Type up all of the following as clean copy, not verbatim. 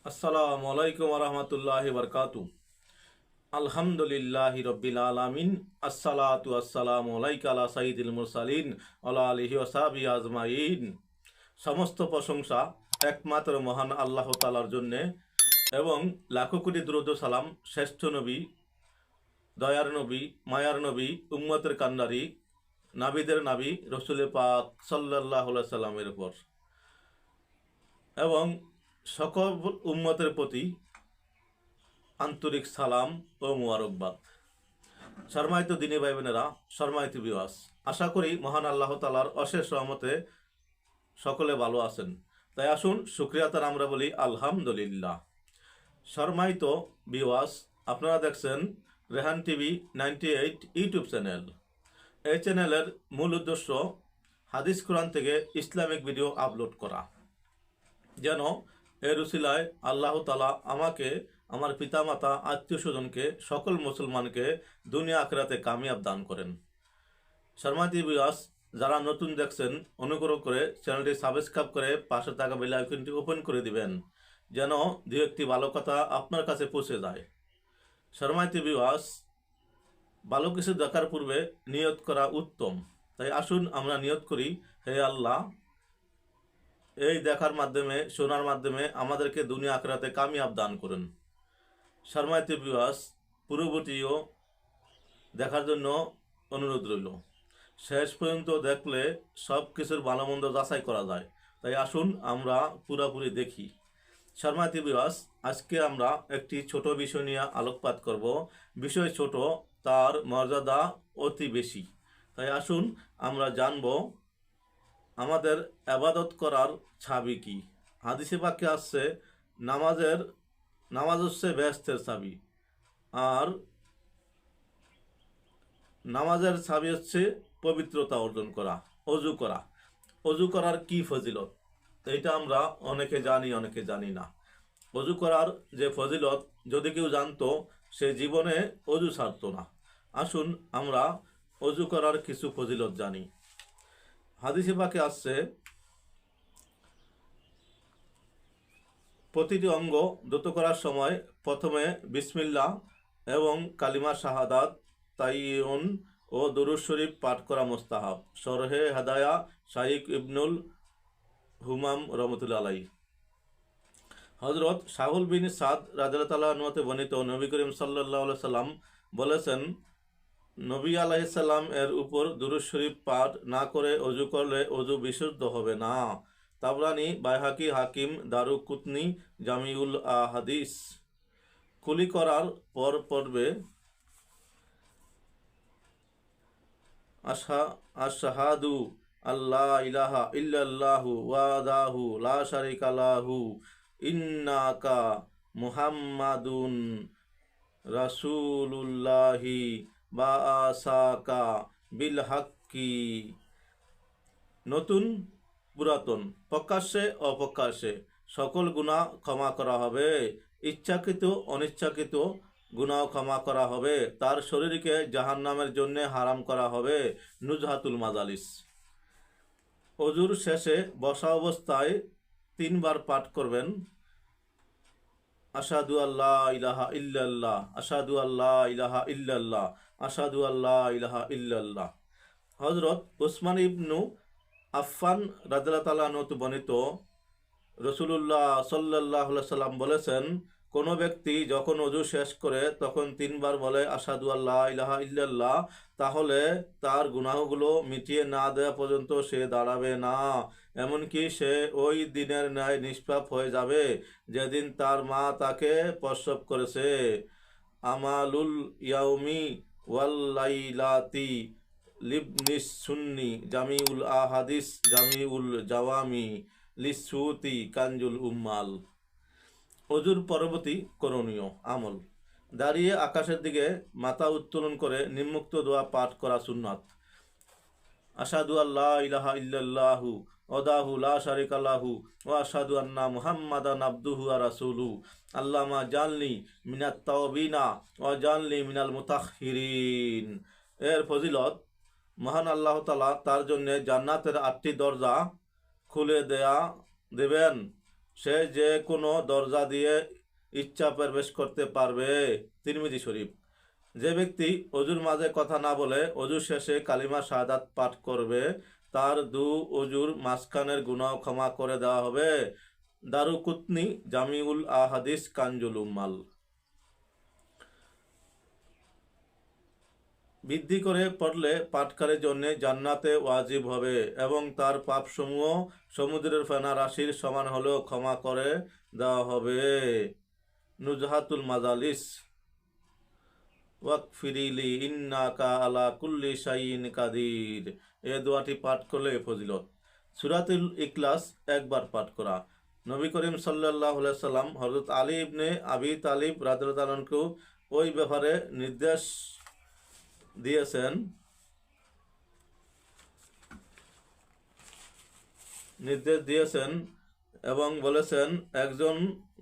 আসসালামু আলাইকুম রহমতুল্লাহি বরকাতু। আলহামদুলিল্লাহি রব্বিল আলামিন। আসসালাতু আসসালামু আলাইকা আলা সাইয়্যিদিল মুরসালিন আলা আলিহি ওয়া সাহবিহি আজমাইন। সমস্ত প্রশংসা একমাত্র মহান আল্লাহ তাআলার জন্য এবং লাখো কোটি দুরূদ ও সালাম শ্রেষ্ঠ নবী, দয়ার নবী, মায়ার নবী, উম্মতের কান্ডারি, নাবিদের নাবী রসুল পাক সাল্লাল্লাহু আলাইহি সাল্লামের উপর এবং সকল উম্মতের প্রতি আন্তরিক সালাম ও মুবারকবাদ। সম্মানিত দিনী ভাই বোনেরা, সম্মানিত ভিউয়ার্স, আশা করি মহান আল্লাহ তাআলার অশেষ রহমতে সকলে ভালো আছেন। তাই আসুন শুকরিয়া তার আমরা বলি আলহামদুলিল্লাহ। সম্মানিত ভিউয়ার্স, আপনারা দেখছেন রেহান টিভি 98 ইউটিউব চ্যানেল। এই চ্যানেলের মূল উদ্দেশ্য হাদিস কোরআন থেকে ইসলামিক ভিডিও আপলোড করা, যেন এর উসিলায় আল্লাহ তাআলা আমাকে, আমার পিতামাতা, আত্মীয় স্বজনকে, সকল মুসলমানকে দুনিয়া আখিরাতে কামিয়াব দান করেন। সম্মানিত ভিউয়ার্স, যারা নতুন দেখছেন অনুগ্রহ করে চ্যানেলটি সাবস্ক্রাইব করে পাশে থাকা বেল আইকনটি ওপেন করে দিবেন, যেন দু একটি ভালো কথা আপনার কাছে পৌঁছে যায়। সম্মানিত ভিউয়ার্স, ভালো কিছু দেখার পূর্বে নিয়ত করা উত্তম। তাই আসুন আমরা নিয়ত করি, হে আল্লাহ, এই দেখার মাধ্যমে, শোনার মাধ্যমে আমাদেরকে দুনিয়া আখিরাতে কামিয়াব দান করুন। সম্মানিত ভিউয়ার্স, পূর্ববর্তীও দেখার জন্য অনুরোধ রইল। শেষ পর্যন্ত দেখলে সব কিছুর ভালো মন্দ যাচাই করা যায়। তাই আসুন আমরা পুরোপুরি দেখি। সম্মানিত ভিউয়ার্স, আজকে আমরা একটি ছোট বিষয় নিয়ে আলোকপাত করব। বিষয় ছোট, তার মর্যাদা অতি বেশি। তাই আসুন আমরা জানব আমাদের ইবাদত করার চাবি কি। হাদিসে পাকে আসছে নামাজ হচ্ছে বেহেশতের চাবি, আর নামাজের চাবি হচ্ছে পবিত্রতা অর্জন করা, অজু করা। অজু করার কি ফজিলত, এইটা আমরা অনেকে জানি, অনেকে জানি না। অজু করার যে ফজিলত যদি কেউ জানতো, সে জীবনে অজু ছাড়তো না। আসুন আমরা অজু করার কিছু ফজিলত জানি। হাদিসে পাকে আসছে, প্রতিটি অঙ্গ দ্রুত করার সময় প্রথমে বিসমিল্লাহ এবং কালিমা শাহাদাত, তাইয়ুন ও দুরূদ শরীফ পাঠ করা মুস্তাহাব। শরহে হাদায়া শাইখ ইবনুল হুমাম রহমতুল্লাহ আলাইহি। হযরত শাহুল বিন সাদ রাদিয়াল্লাহু তাআলা আনহু বর্ণিত, নবী করিম সাল্লাল্লাহু আলাইহি সাল্লাম বলেছেন, নবী আলাইহিস সালাম এর উপর দুরূদ শরীফ পাঠ না করে অজু করলে অজু বিশুদ্ধ হবে না। তাবরানী, বাইহাকি, হাকিম, দারুকুতনি, জামিউল আহাদিস। কুলি করার পর পড়বে আশহাদু আল্লাহ ইলাহা ইল্লাল্লাহু ওয়াহদাহু লা শারীকা লাহু ইন্নাকা মুহাম্মাদুন রাসূলুল্লাহি বাআসাকা বিল হাক্কি। নতুন পুরাতন, প্রকাশ্যে অপ্রকাশ্যে সকল গুনাহ ক্ষমা করা হবে। ইচ্ছাকৃত অনিচ্ছাকৃত গুনাহ ক্ষমা করা হবে। তার শরীরকে জাহান্নামের জন্য হারাম করা হবে। নুজহাতুল মাজালিস। অজুর শেষে বসা অবস্থায় 3 বার পাঠ করবেন, আশহাদু আল্লা ইলাহা ইল্লাল্লাহ, আশহাদু আল্লা ইলাহা ইল্লাল্লাহ, আশহাদু আল্লা ইলাহা ইল্লাল্লাহ। হযরত উসমান ইবনু আফফান রাদিয়াল্লাহু তাআলা আনহু বর্ণিত, রাসূলুল্লাহ সাল্লাল্লাহু আলাইহি সাল্লাম বলেছেন, কোনো ব্যক্তি যখন ওযু শেষ করে তখন 3 বার বলে আশহাদু আল্লা ইলাহা ইল্লাল্লাহ, তাহলে তার গুনাহগুলো মিটিয়ে না দেওয়া পর্যন্ত সে দাঁড়াবে না। এমনকি সে ওই দিনের ন্যায় নিষ্পাপ হয়ে যাবে যেদিন তার মা তাকে প্রসব করেছে। আমালুল ইয়াউমি ওয়াল লাইলাতি লিবনিস সুন্নি জামিউল আহাদিস জামিউল জাওয়ামি লিসুতি কানজুল উম্মাল। অজুর পরবর্তী করণীয় আমল: দাঁড়িয়ে আকাশের দিকে মাথা উত্তোলন করে নিম্মুক্ত দোয়া পাঠ করা সুন্নাত। আশহাদু আল্লা ইলাহা ইল্লাল্লাহু ওয়াহদাহু লা শারীকা লাহু ওয়া আশহাদু আন্না মুহাম্মাদান আবদুহু ওয়া রাসূলুহু। আল্লাহুম্মা জাআলনি মিনাত তাওয়াবিনা ওয়া জাআলনি মিনাল মুতাহহিরিন। এর ফজিলত: মহান আল্লাহ তাআলা তার জন্য জান্নাতের 8টি দরজা খুলে দেবেন। সে যে কোনো দরজা দিয়ে ইচ্ছা প্রবেশ করতে পারবে। তিরমিজি শরীফ। যে ব্যক্তি অজুর মাঝে কথা না বলে অজু শেষে কালিমা শাহাদাত পাঠ করবে, তার অজুর মাঝখানের গুনাহ ক্ষমা করে দেওয়া হবে। দারুকুতনি জামিউল আহাদিস কানজুল উম্মাল। বৃদ্ধি করে পড়লে পাঠকারের জন্য জান্নাতে ওয়াজিব হবে এবং তার পাপসমূহ সমুদ্রের ফেনা রাশির সমান হলেও ক্ষমা করে দেওয়া হবে। নুজহাতুল মাজালিস। ওয়াকফিরিলি ইন্নাকা আলা কুল্লি শাইইন কাদির। এই দোয়াটি পাঠ করলে ফজিলত। সূরাতুল ইখলাস একবার পাঠ করা। নবী করিম সাল্লাল্লাহু আলাইহি সাল্লাম হযরত আলী ইবনে আবি তালিব রাদিয়াল্লাহু আনহু ওই ব্যাপারে নির্দেশ দিয়েছেন এবং বলেছেন, একজন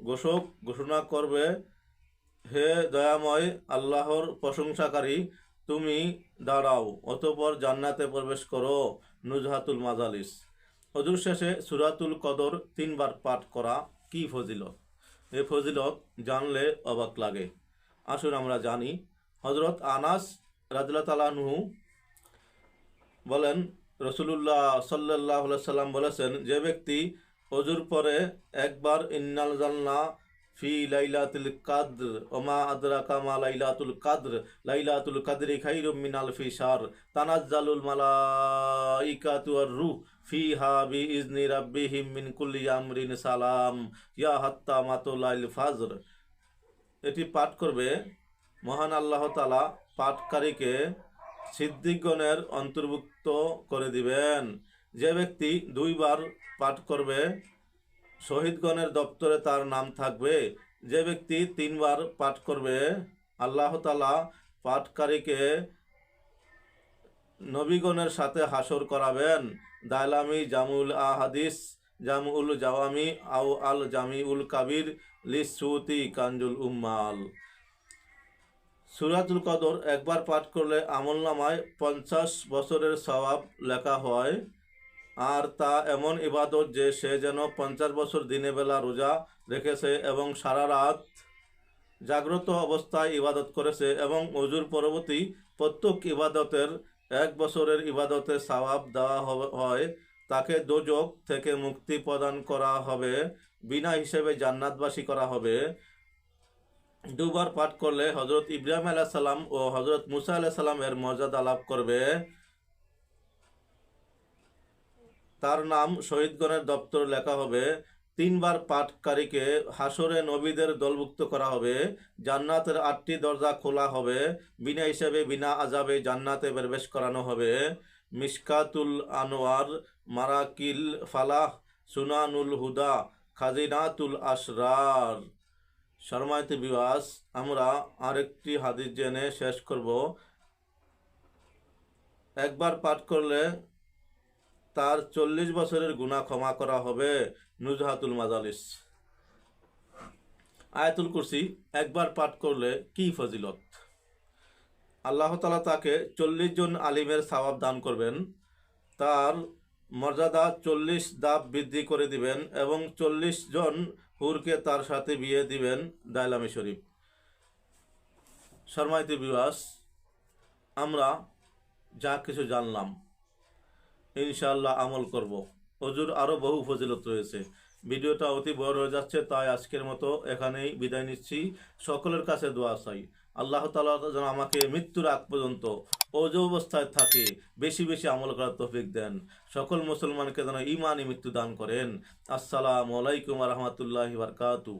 ঘোষক ঘোষণা করবে, হে দয়াময় আল্লাহর প্রশংসাকারী, তুমি দাঁড়াও, অতঃপর জান্নাতে প্রবেশ করো। নুজহাতুল মাজালিস। অজুর শেষে সূরাতুল কদর 3 বার পাঠ করা কি ফজিলত? এই ফজিলত জানলে অবাক লাগে। আসুন আমরা জানি। হযরত আনাস রাদিয়াল্লাহু তাআলা আনহু বলেন, রাসূলুল্লাহ সাল্লাল্লাহু আলাইহি সাল্লাম বলেছেন, যে ব্যক্তি অজুর পরে একবার ইন্নাল জান্নাহ ফি লাইলাতুল কদর ওমা আদরাকা মা লাইলাতুল কদর লাইলাতুল কদরি খায়রুম মিন আলফি শাহর তানাজ্জালুল মালাইকাতু ওয়ার রূহ ফিহা বিইজনি রাব্বিহিম মিন কুল্লি আমরিন সালাম ইয়া হাত্তা মাতুলাইল ফাজর। এটি পাঠ করবে, মহান আল্লাহ তাআলা পাঠকারীকে সিদ্দিকগণের অন্তর্ভুক্ত করে দিবেন। যে ব্যক্তি 2 বার পাঠ করবে, শহীদগণের দপ্তরে তার নাম থাকবে। যে ব্যক্তি 3 বার পাঠ করবে, আল্লাহ তাআলা পাঠকারীকে নবীগণের সাথে হাসর করাবেন। দাইলামি জামুল আহাদিস জামুল জাওয়ামি আও আল জামিউল কাবির লিসুতি কানজুল উম্মাল। সূরাতুল কদর একবার পাঠ করলে আমলনামায় 50 বছরের সওয়াব লেখা হয়। আর তা এমন ইবাদত যে সে যেন 50 বছর দিনে বেলা রোজা রেখেছে এবং সারা রাত জাগ্রত অবস্থায় ইবাদত করেছে এবং অজুর পরবর্তী প্রত্যেক ইবাদতের 1 বছরের ইবাদতের সওয়াব দেওয়া হয়। তাকে দোজখ থেকে মুক্তি প্রদান করা হবে, বিনা হিসেবে জান্নাতবাসী করা হবে। 2 বার পাঠ করলে হযরত ইব্রাহিম আলাইহিস সালাম ও হযরত মুসা আলাইহিস সালামের মর্যাদা লাভ করবে। তার নাম শহীদগণের দপ্তর লেখা হবে। 3 বার পাঠকারীকে হাসরে নবীদের দলভুক্ত করা হবে। জান্নাতের 8টি দরজা খোলা হবে। বিনা হিসেবে বিনা আযাবে জান্নাতে প্রবেশ করানো হবে। মিশকাতুল আনওয়ার, মারাকিল ফালাহ, সুনানুল হুদা, খাজিনাতুল আসরার। সম্মানিত ভিউয়ার্স, আমরা আরেকটি হাদিস জেনে শেষ করব। একবার পাঠ করলে তার 40 বছরের গুনাহ ক্ষমা করা হবে। নুজহাতুল মাজালিস। আয়াতুল কুরসি একবার পাঠ করলে কি ফজিলত? আল্লাহ তাআলা তাকে 40 জন আলিমের সওয়াব দান করবেন, তার মর্যাদা 40 ধাপ বৃদ্ধি করে দিবেন এবং 40 জন হুরকে তার সাথে বিয়ে দিবেন। দাইলামি শরীফ। সম্মানিত ভিউয়ার্স, আমরা যা কিছু জানলাম ইনশাআল্লাহ আমল করব। অজুর আরও বহু ফজিলত রয়েছে। ভিডিওটা অতি বড় হয়ে যাচ্ছে, তাই আজকের মতো এখানেই বিদায় নিচ্ছি। সকলের কাছে দোয়া চাই, আল্লাহ তাআলা যেন আমাকে মৃত্যুর আগ পর্যন্ত অজু অবস্থায় থাকে বেশি বেশি আমল করার তৌফিক দেন। সকল মুসলমানকে যেন ঈমানি মৃত্যু দান করেন। আসসালামু আলাইকুম ওয়া রাহমাতুল্লাহি ওয়া বারাকাতুহু।